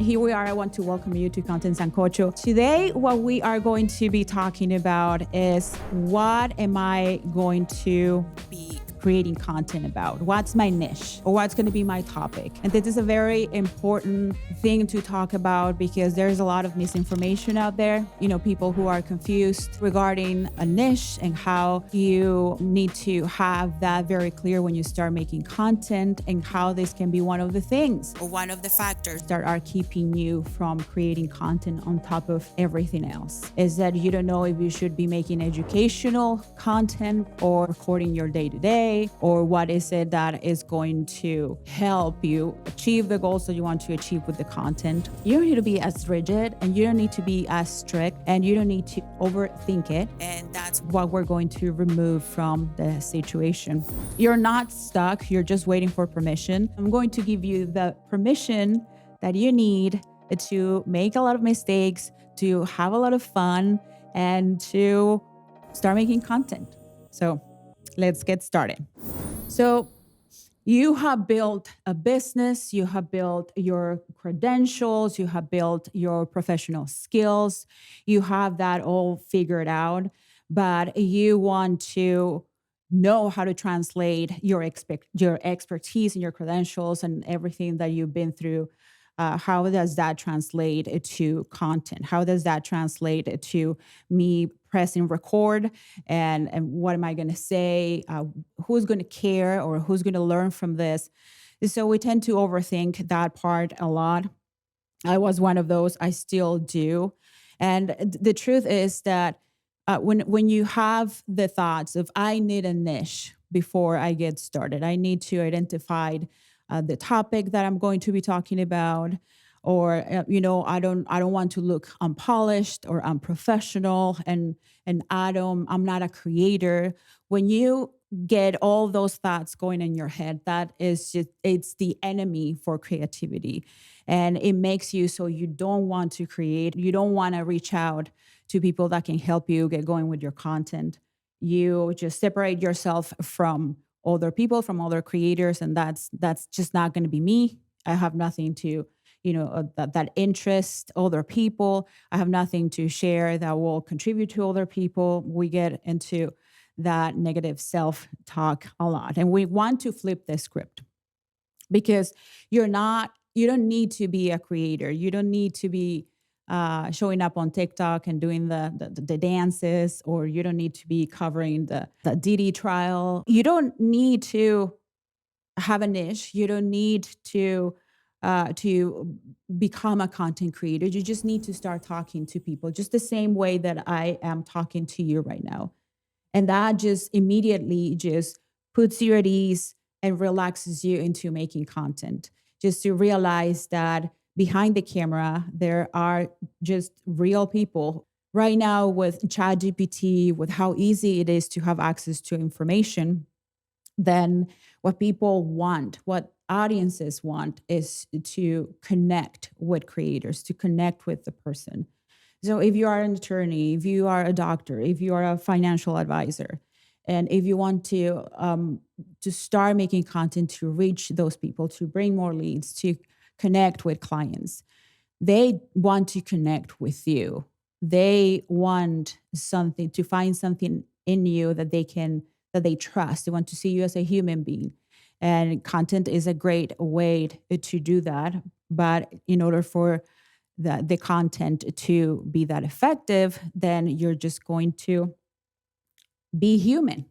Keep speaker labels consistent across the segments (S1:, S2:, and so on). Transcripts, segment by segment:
S1: here we are. I want to welcome you to Content Sancocho. Today, what we are going to be talking about is what am I going to be creating content about? What's my niche or what's going to be my topic? And this is a very important thing to talk about because there's a lot of misinformation out there. People who are confused regarding a niche and how you need to have that very clear when you start making content, and how this can be one of the things or one of the factors that are keeping you from creating content on top of everything else. Is that you don't know if you should be making educational content or recording your day-to-day, or what is it that is going to help you achieve the goals that you want to achieve with the content. You don't need to be as rigid, and you don't need to be as strict, and you don't need to overthink it. And that's what we're going to remove from the situation. You're not stuck. You're just waiting for permission. I'm going to give you the permission that you need to make a lot of mistakes, to have a lot of fun, and to start making content. So let's get started. So you have built a business, you have built your credentials, you have built your professional skills, you have that all figured out, but you want to know how to translate your expertise and your credentials and everything that you've been through. How does that translate to content? How does that translate to me pressing record? And what am I going to say? Who's going to care, or who's going to learn from this? So we tend to overthink that part a lot. I was one of those. I still do. And the truth is that when you have the thoughts of, I need a niche before I get started, I need to identify the topic that I'm going to be talking about, or I don't want to look unpolished or unprofessional, and I'm not a creator. When you get all those thoughts going in your head, that is just, it's the enemy for creativity, and it makes you so you don't want to create. You don't want to reach out to people that can help you get going with your content. You just separate yourself from other people, from other creators, and that's just not going to be me. I have nothing to that interest other people. I have nothing to share that will contribute to other people. We get into that negative self-talk a lot, and we want to flip the script, because you don't need to be a creator. You don't need to be showing up on TikTok and doing the dances, or you don't need to be covering the Diddy trial. You don't need to have a niche. You don't need to become a content creator. You just need to start talking to people, just the same way that I am talking to you right now. And that just immediately just puts you at ease and relaxes you into making content. Just to realize that behind the camera, there are just real people. Right now, with ChatGPT, with how easy it is to have access to information, then what people want, what audiences want, is to connect with creators, to connect with the person. So if you are an attorney, if you are a doctor, if you are a financial advisor, and if you want to start making content to reach those people, to bring more leads, to connect with clients, they want to connect with you. They want something, to find something in you that they trust. They want to see you as a human being. And content is a great way to do that. But in order for the content to be that effective, then you're just going to be human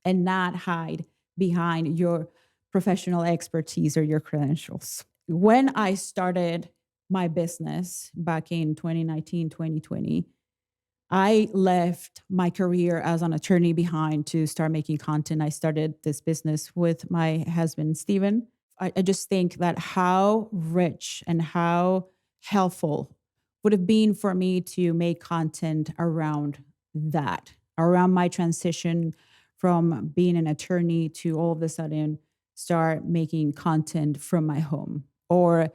S1: and not hide behind your professional expertise or your credentials. When I started my business back in 2019, 2020, I left my career as an attorney behind to start making content. I started this business with my husband, Steven. I just think that how rich and how helpful would have been for me to make content around that, around my transition from being an attorney to all of a sudden start making content from my home. Or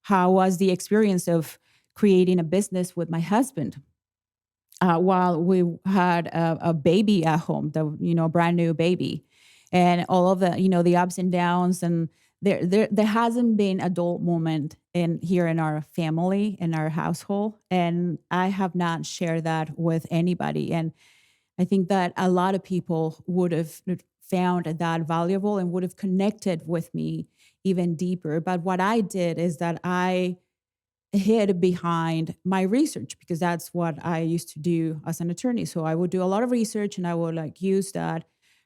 S1: how was the experience of creating a business with my husband while we had a baby at home, brand new baby, and all of the, the ups and downs and There hasn't been a dull moment in here in our family, in our household, and I have not shared that with anybody. And I think that a lot of people would have found that valuable and would have connected with me even deeper. But what I did is that I hid behind my research because that's what I used to do as an attorney. So I would do a lot of research and I would like use that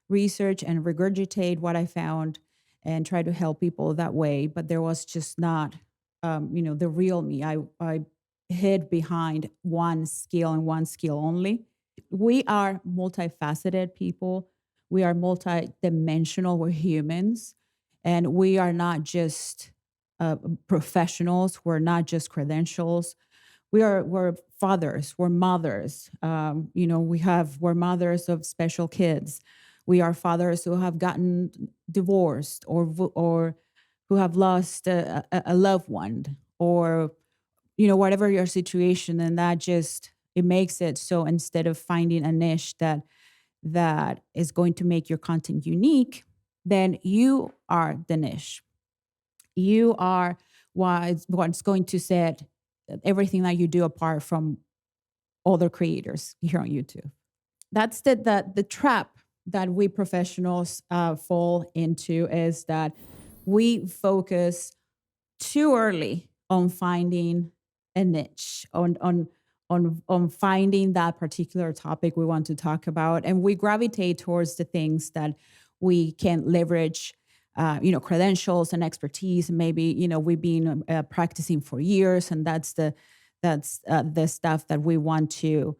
S1: research and regurgitate what I found and try to help people that way. But there was just not, the real me. I hid behind one skill and one skill only. We are multifaceted people. We are multidimensional. We're humans, and we are not just uh, professionals. We're not just credentials. We're fathers. We're mothers. We're mothers of special kids. We are fathers who have gotten divorced or who have lost a loved one or whatever your situation, and that just it makes it so instead of finding a niche that is going to make your content unique, then you are the niche. You are what's going to set everything that you do apart from other creators here on YouTube. That's the trap that we professionals fall into, is that we focus too early on finding a niche, on finding that particular topic we want to talk about, and we gravitate towards the things that we can leverage, credentials and expertise. And maybe we've been practicing for years, and that's the stuff that we want to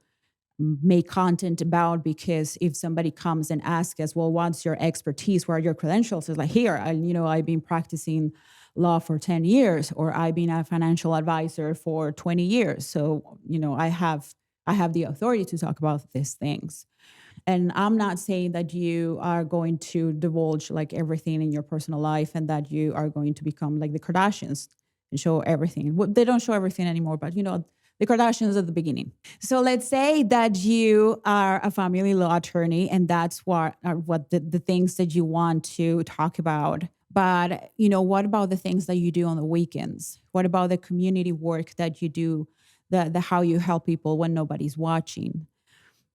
S1: make content about. Because if somebody comes and asks us, well, what's your expertise, where are your credentials, it's like, here, I've been practicing law for 10 years, or I've been a financial advisor for 20 years, so I have the authority to talk about these things. And I'm not saying that you are going to divulge like everything in your personal life and that you are going to become like the Kardashians and show everything. Well, they don't show everything anymore, but the Kardashians at the beginning. So let's say that you are a family law attorney, and that's what are what the things that you want to talk about. But what about the things that you do on the weekends? What about the community work that you do? The how you help people when nobody's watching?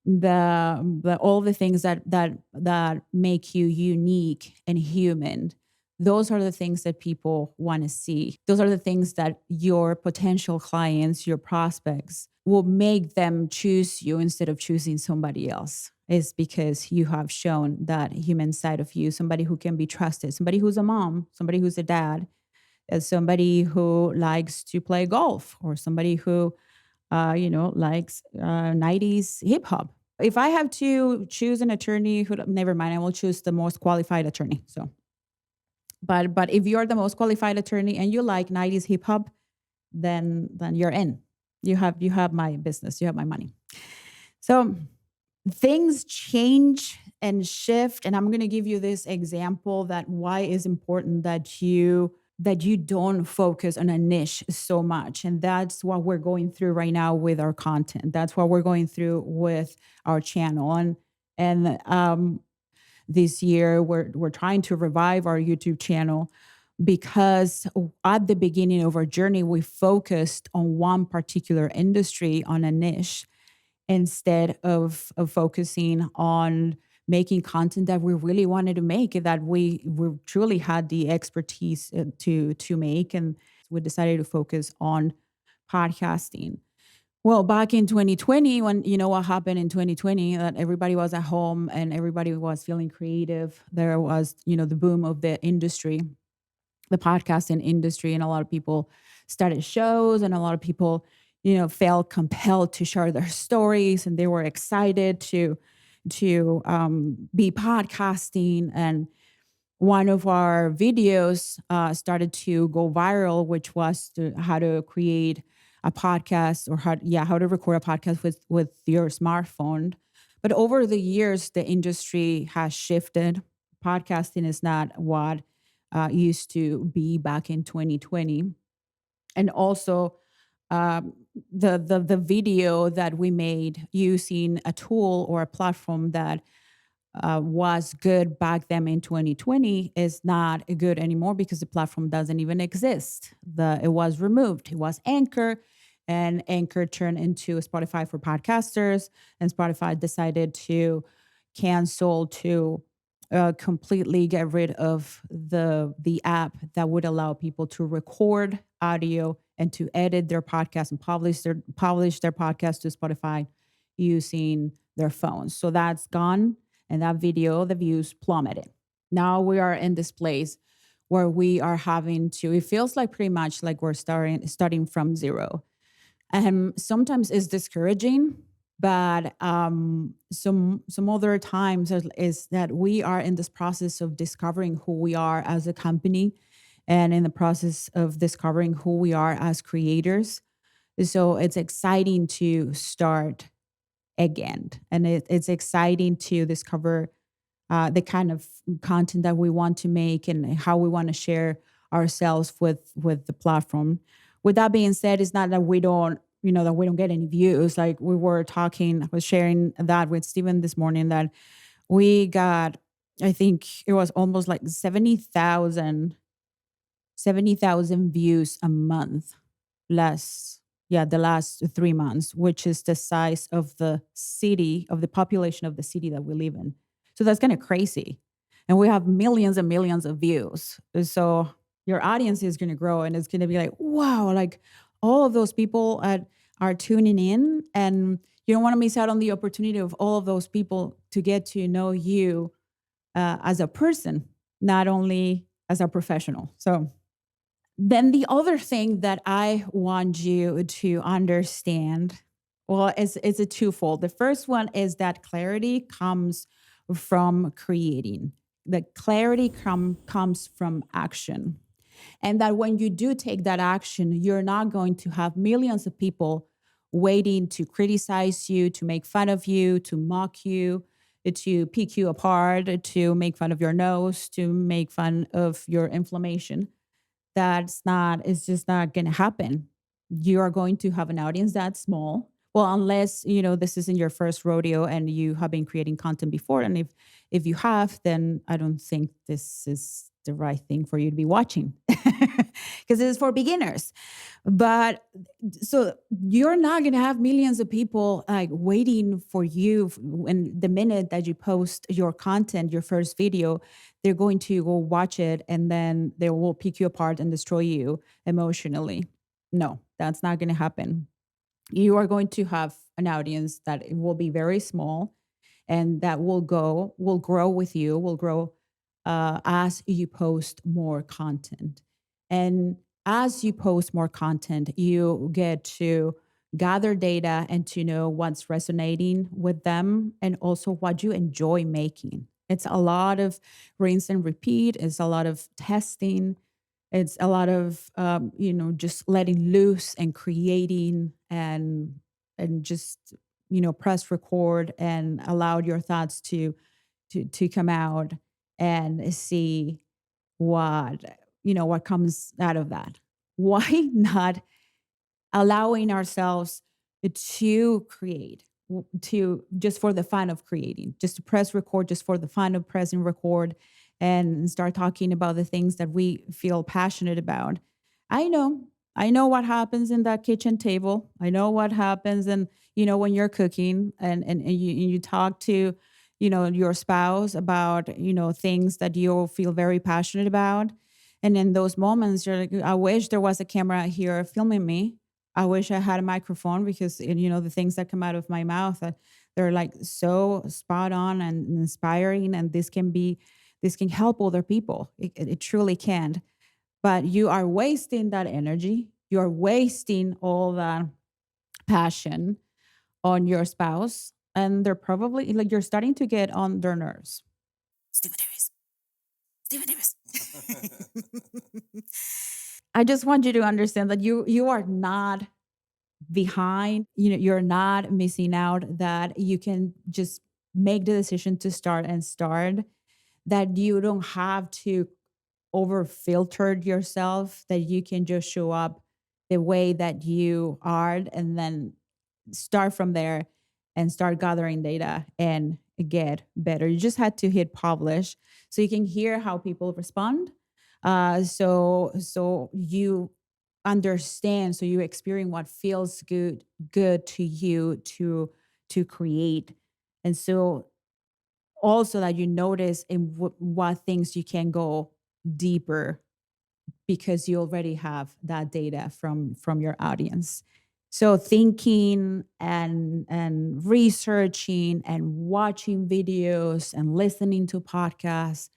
S1: The all the things that make you unique and human. Those are the things that people want to see. Those are the things that your potential clients, your prospects, will make them choose you instead of choosing somebody else. Is because you have shown that human side of you, somebody who can be trusted, somebody who's a mom, somebody who's a dad, somebody who likes to play golf, or somebody who likes 90s hip hop. If I have to choose an attorney, who never mind, I will choose the most qualified attorney. So, but if you're the most qualified attorney and you like 90s hip hop, then you're in. You have my business. You have my money. So things change and shift, and I'm going to give you this example that why is important that you don't focus on a niche so much. And that's what we're going through right now with our content. That's what we're going through with our channel. And this year we're trying to revive our YouTube channel, because at the beginning of our journey, we focused on one particular industry, on a niche, instead of focusing on making content that we really wanted to make, that we truly had the expertise to make. And we decided to focus on podcasting. Well, back in 2020, when what happened in 2020, that everybody was at home and everybody was feeling creative, there was the boom of the industry, the podcasting industry, and a lot of people started shows, and a lot of people felt compelled to share their stories, and they were excited to be podcasting. And one of our videos started to go viral, which was how to create a podcast, or how to record a podcast with your smartphone. But over the years, the industry has shifted. Podcasting is not what used to be back in 2020. And also, um, the video that we made using a tool or a platform that was good back then in 2020 is not good anymore because the platform doesn't even exist. It was removed. It was Anchor, and Anchor turned into Spotify for podcasters, and Spotify decided to cancel to completely get rid of the app that would allow people to record audio and to edit their podcast and publish their podcast to Spotify using their phones. So that's gone, and that video, the views plummeted. Now we are in this place where we are having to. It feels like pretty much like we're starting from zero. And sometimes it's discouraging, but some other times is that we are in this process of discovering who we are as a company, and in the process of discovering who we are as creators. So it's exciting to start again, and it's exciting to discover the kind of content that we want to make and how we want to share ourselves with the platform. With that being said, it's not that we don't, that we don't get any views. Like we were talking, I was sharing that with Steven this morning, that we got, I think it was almost like 70,000 views a month, less, yeah, the last 3 months, which is the size of the city, of the population of the city that we live in. So that's kind of crazy. And we have millions and millions of views. So your audience is going to grow, and it's going to be like, wow, like all of those people are tuning in. And you don't want to miss out on the opportunity of all of those people to get to know you as a person, not only as a professional. So then the other thing that I want you to understand, well, is a twofold. The first one is that clarity comes from creating. The clarity comes from action. And that when you do take that action, you're not going to have millions of people waiting to criticize you, to make fun of you, to mock you, to pick you apart, to make fun of your nose, to make fun of your inflammation. It's just not going to happen. You are going to have an audience that's small. Well, unless, this isn't your first rodeo and you have been creating content before. And if you have, then I don't think this is the right thing for you to be watching because it is for beginners. But so you're not going to have millions of people like waiting for you. And the minute that you post your content, your first video, they're going to go watch it, and then they will pick you apart and destroy you emotionally. No, that's not going to happen. You are going to have an audience that it will be very small, and that will grow with you, will grow as you post more content. And as you post more content, you get to gather data and to know what's resonating with them, and also what you enjoy making. It's a lot of rinse and repeat. It's a lot of testing. It's a lot of just letting loose and creating, and just press record and allow your thoughts to come out, and see what comes out of that. Why not allowing ourselves to create, to just for the fun of creating, just to press record, just for the fun of pressing record, and start talking about the things that we feel passionate about. I know, I know what happens in that kitchen table. I know what happens, and when you're cooking, and you talk to your spouse about things that you feel very passionate about. And in those moments, you're like, I wish there was a camera here filming me. I wish I had a microphone, because the things that come out of my mouth, they're like so spot on and inspiring, and this can help other people. It truly can. But you are wasting that energy. You are wasting all that passion on your spouse, and they're probably like, you're starting to get on their nerves. Stephen Davis. Stephen Davis. I just want you to understand that you are not behind. You're not missing out, that you can just make the decision to start, that you don't have to over filtered yourself, that you can just show up the way that you are, and then start from there and start gathering data, get better. You just had to hit publish so you can hear how people respond. So you understand, so you experience what feels good to you to create. And so also that you notice in what things you can go deeper because you already have that data from your audience. So thinking and researching and watching videos and listening to podcasts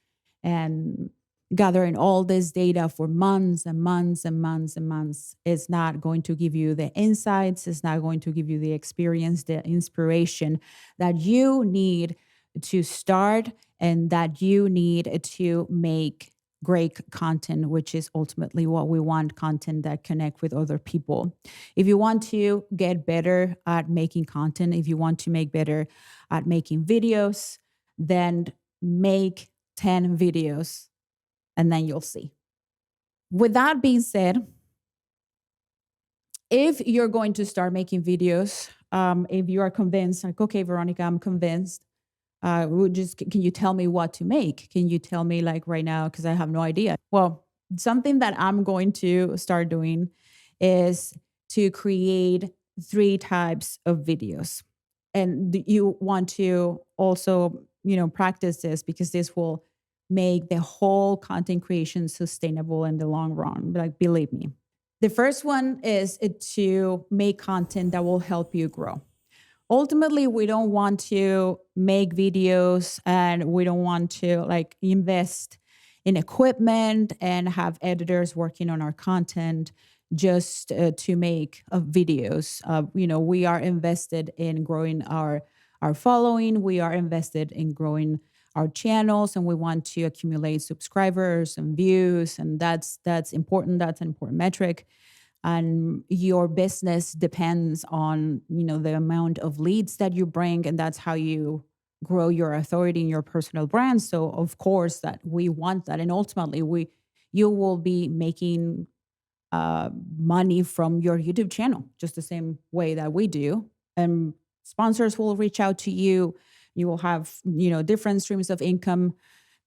S1: and gathering all this data for months and months and months and months is not going to give you the insights, it's not going to give you the experience, the inspiration that you need to start and that you need to make great content, which is ultimately what we want, content that connect with other people. If you want to get better at making content, if you want to make better at making videos, then make 10 videos and then you'll see. With that being said, if you're going to start making videos, if you are convinced, like, okay, Veronica, I'm convinced, can you tell me what to make? Can you tell me like right now? Because I have no idea. Well, something that I'm going to start doing is to create three types of videos. And you want to also, practice this because this will make the whole content creation sustainable in the long run. Like, believe me. The first one is to make content that will help you grow. Ultimately, we don't want to make videos and we don't want to like invest in equipment and have editors working on our content just to make videos. We are invested in growing our following. We are invested in growing our channels, and we want to accumulate subscribers and views, and that's important. That's an important metric, and your business depends on the amount of leads that you bring, and that's how you grow your authority in your personal brand. So of course that we want that, and ultimately you will be making money from your YouTube channel just the same way that we do, and sponsors will reach out to you. You will have different streams of income,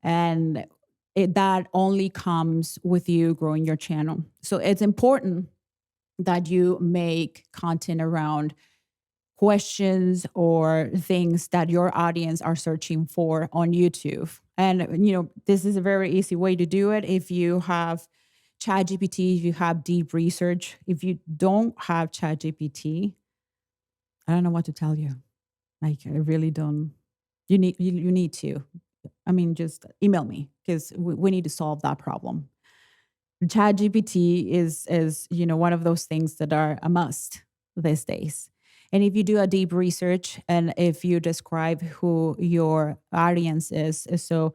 S1: and that only comes with you growing your channel. So it's important that you make content around questions or things that your audience are searching for on YouTube. And this is a very easy way to do it. If you have ChatGPT, if you have deep research, if you don't have ChatGPT, I don't know what to tell you. Like, I really don't. You need to. I mean, just email me because we need to solve that problem. ChatGPT is one of those things that are a must these days. And if you do a deep research and if you describe who your audience is, so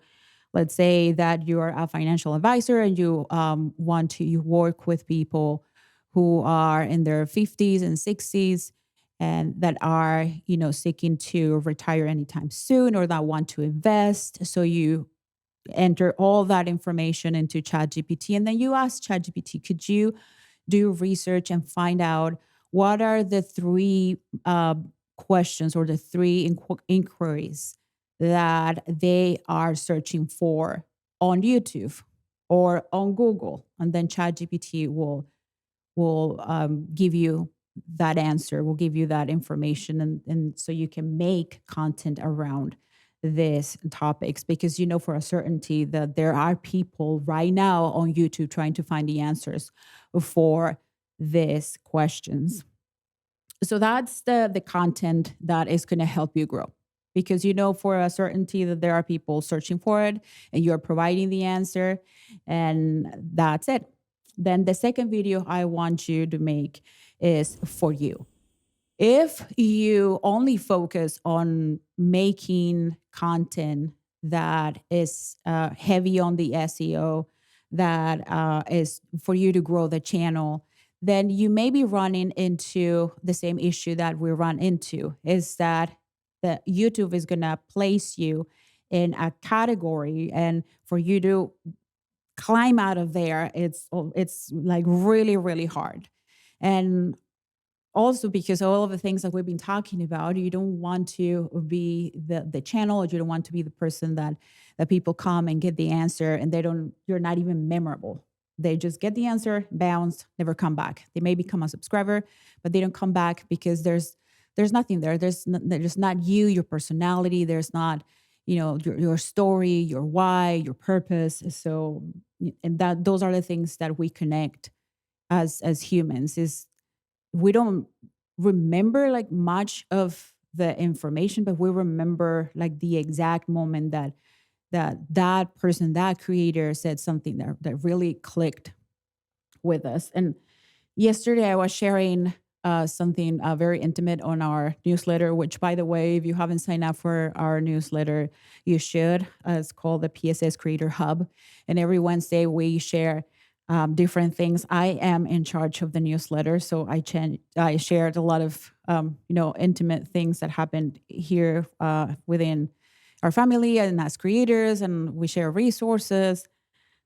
S1: let's say that you're a financial advisor and you want to you work with people who are in their 50s and 60s and that are seeking to retire anytime soon or that want to invest. So you enter all that information into ChatGPT, and then you ask ChatGPT, could you do research and find out what are the three questions or the three inquiries that they are searching for on YouTube or on Google, and then ChatGPT will give you that answer, will give you that information, and so you can make content around these topics because you know for a certainty that there are people right now on YouTube trying to find the answers for these questions. So that's the content that is going to help you grow because you know for a certainty that there are people searching for it and you're providing the answer, and that's it. Then the second video I want you to make is for you. If you only focus on making content that is heavy on the SEO, that is for you to grow the channel, then you may be running into the same issue that we run into, is that the YouTube is going to place you in a category, and for you to climb out of there, it's like really, really hard. And also because all of the things that we've been talking about, you don't want to be the channel, or you don't want to be the person that people come and get the answer and you're not even memorable. They just get the answer, bounce, never come back. They may become a subscriber, but they don't come back because there's nothing there. There's not you, your personality. There's not, your story, your why, your purpose. So, and that those are the things that we connect as humans. Is we don't remember like much of the information, but we remember like the exact moment that person, that creator said something that really clicked with us. And yesterday I was sharing something very intimate on our newsletter, which, by the way, if you haven't signed up for our newsletter, you should. It's called the PSS Creator Hub. And every Wednesday we share different things. I am in charge of the newsletter, so I shared a lot of intimate things that happened here within our family and as creators, and we share resources.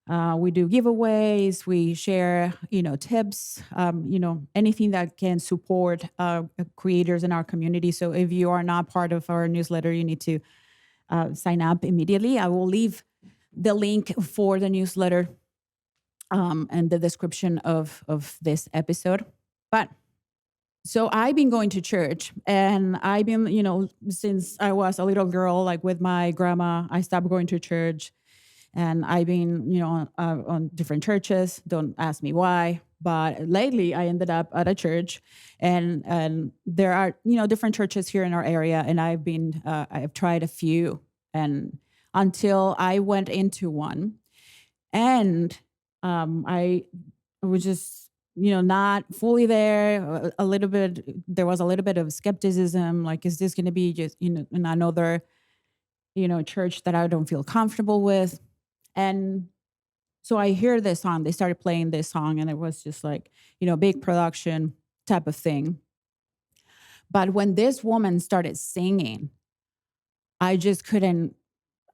S1: We do giveaways. We share, tips. Anything that can support creators in our community. So if you are not part of our newsletter, you need to sign up immediately. I will leave the link for the newsletter and the description of this episode. But so I've been going to church, and I've been, since I was a little girl, like with my grandma, I stopped going to church. And I've been, on different churches. Don't ask me why. But lately, I ended up at a church, and there are, different churches here in our area. And I've tried a few, and until I went into one, and I was just, not fully there. A little bit. There was a little bit of skepticism. Like, is this going to be just, another, church that I don't feel comfortable with? And so I hear this song. They started playing this song, and it was just like, big production type of thing. But when this woman started singing, I just couldn't.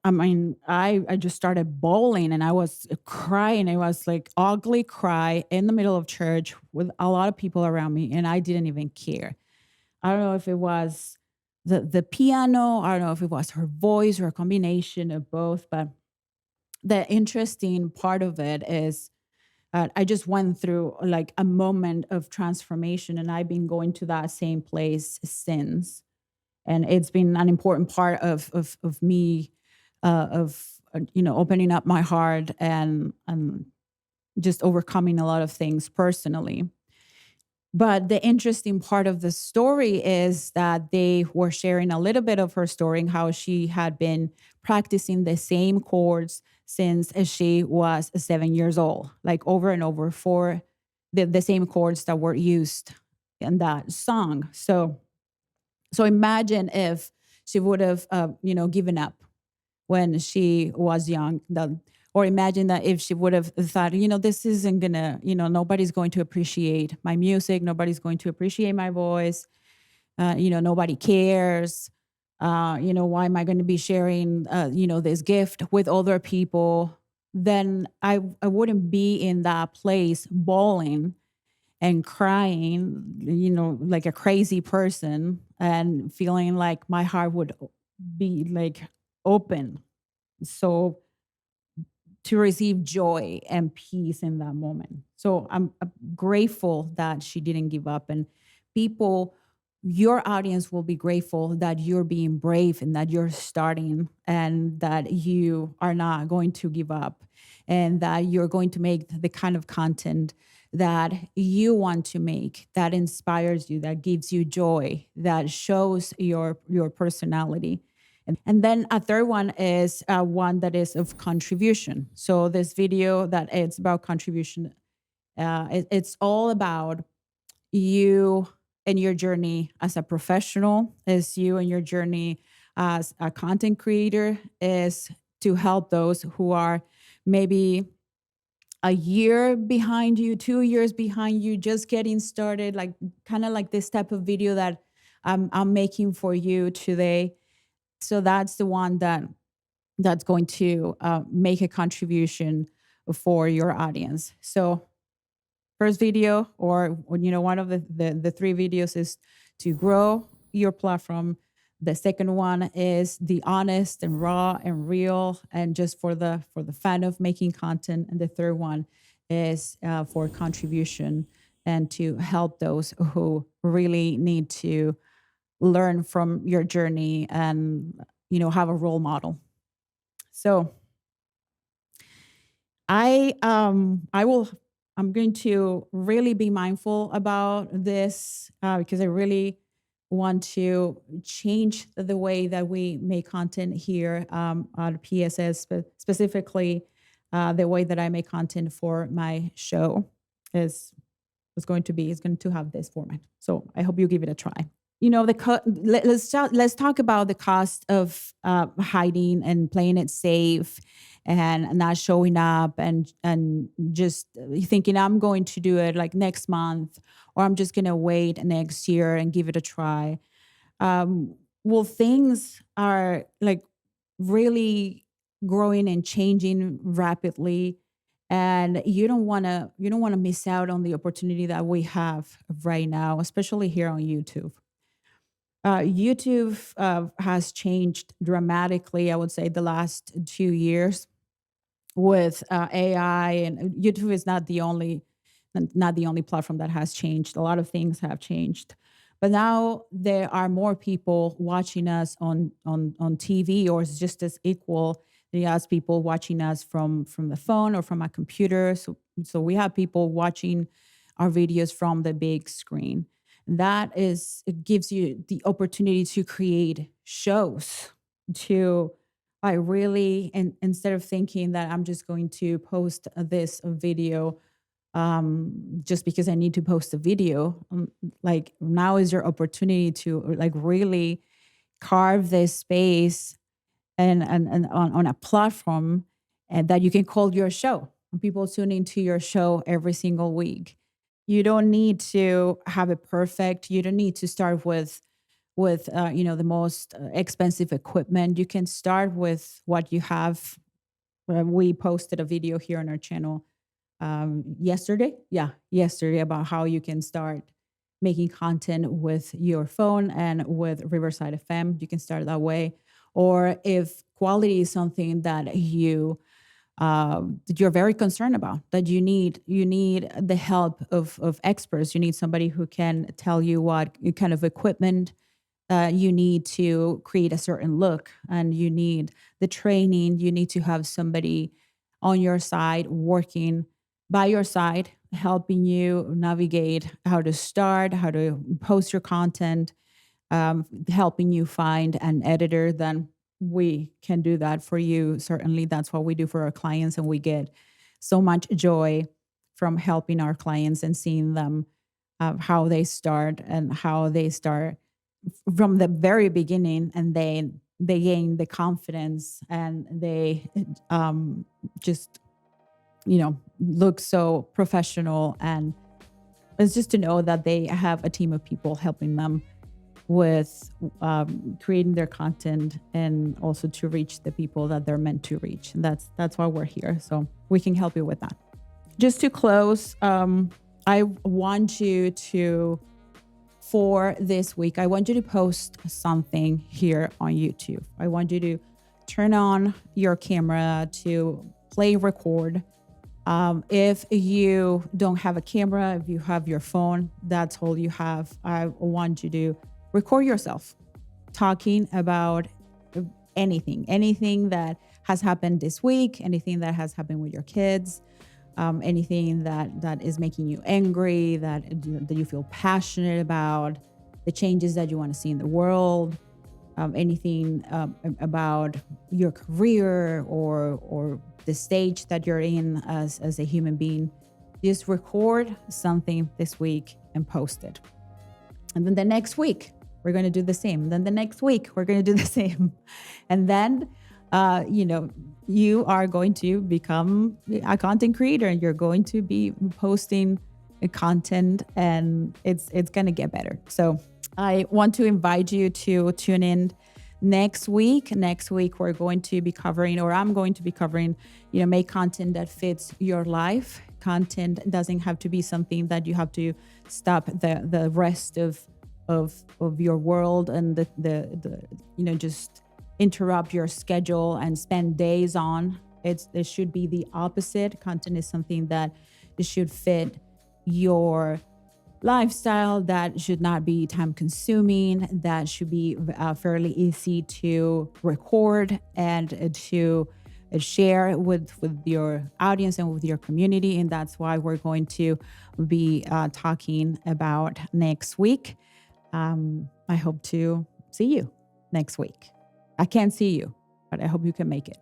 S1: I mean, I just started bawling, and I was crying. It was like ugly cry in the middle of church with a lot of people around me, and I didn't even care. I don't know if it was the piano. I don't know if it was her voice or a combination of both, but the interesting part of it is I just went through like a moment of transformation, and I've been going to that same place since. And it's been an important part of me, opening up my heart and just overcoming a lot of things personally. But the interesting part of the story is that they were sharing a little bit of her story and how she had been practicing the same chords since she was 7 years old, like over and over for the same chords that were used in that song. So imagine if she would have, given up when she was young. Or imagine that if she would have thought, this isn't gonna, nobody's going to appreciate my music, nobody's going to appreciate my voice, nobody cares. Why am I going to be sharing, this gift with other people? Then I wouldn't be in that place bawling and crying, like a crazy person, and feeling like my heart would be like open. So to receive joy and peace in that moment. So I'm grateful that she didn't give up. And people, your audience will be grateful that you're being brave and that you're starting and that you are not going to give up and that you're going to make the kind of content that you want to make, that inspires you, that gives you joy, that shows your personality. And then a third one is one that is of contribution. So this video that it's about contribution, it's all about you and your journey as a professional, is you and your journey as a content creator, is to help those who are maybe a year behind you, 2 years behind you, just getting started, like kind of like this type of video that I'm making for you today. So that's the one that's going to make a contribution for your audience. So first video, or one of the three videos is to grow your platform. The second one is the honest and raw and real, and just for the fun of making content. And the third one is for contribution and to help those who really need to learn from your journey and have a role model. So I'm going to really be mindful about this, because I really want to change the way that we make content here at PSS, specifically the way that I make content for my show is going to have this format. So I hope you give it a try. Let's talk about the cost of hiding and playing it safe and not showing up and just thinking I'm going to do it like next month, or I'm just going to wait next year and give it a try. Well, things are like really growing and changing rapidly, and you don't want to miss out on the opportunity that we have right now, especially here on YouTube. YouTube has changed dramatically, I would say, the last 2 years with AI, and YouTube is not the only platform that has changed. A lot of things have changed, but now there are more people watching us on TV, or it's just as equal as people watching us from the phone or from a computer. So we have people watching our videos from the big screen. It gives you the opportunity to create shows, to I really, and instead of thinking that I'm just going to post this video just because I need to post a video, like now is your opportunity to like really carve this space and on a platform, and that you can call your show. And people tune into your show every single week. You don't need to have it perfect. You don't need to start with the most expensive equipment. You can start with what you have. We posted a video here on our channel yesterday. Yeah, yesterday, about how you can start making content with your phone and with Riverside FM. You can start that way. Or if quality is something that you're very concerned about, that you need the help of experts. You need somebody who can tell you what kind of equipment you need to create a certain look, and you need the training. You need to have somebody on your side, working by your side, helping you navigate how to start, how to post your content, helping you find an editor. Then we can do that for you. Certainly, that's what we do for our clients, and we get so much joy from helping our clients and seeing them how they start and how they start from the very beginning, and they gain the confidence, and they just look so professional. And it's just to know that they have a team of people helping them with creating their content, and also to reach the people that they're meant to reach. And that's why we're here, so we can help you with that. Just to close, I want you to, for this week, I want you to post something here on YouTube. I want you to turn on your camera to play record. If you don't have a camera, if you have your phone, that's all you have. I want you to record yourself talking about anything that has happened this week, anything that has happened with your kids, anything that is making you angry, that you feel passionate about, the changes that you want to see in the world, anything about your career or the stage that you're in as a human being. Just record something this week and post it. And then the next week, we're going to do the same. Then the next week, we're going to do the same. And then, you are going to become a content creator, and you're going to be posting content, and it's going to get better. So I want to invite you to tune in Next week, we're going to be covering, or I'm going to be covering, make content that fits your life. Content doesn't have to be something that you have to stop the rest of your world and just interrupt your schedule and spend days on. It should be the opposite. Content is something that it should fit your lifestyle, that should not be time consuming, that should be fairly easy to record and to share with your audience and with your community. And that's why we're going to be talking about next week. I hope to see you next week. I can't see you, but I hope you can make it.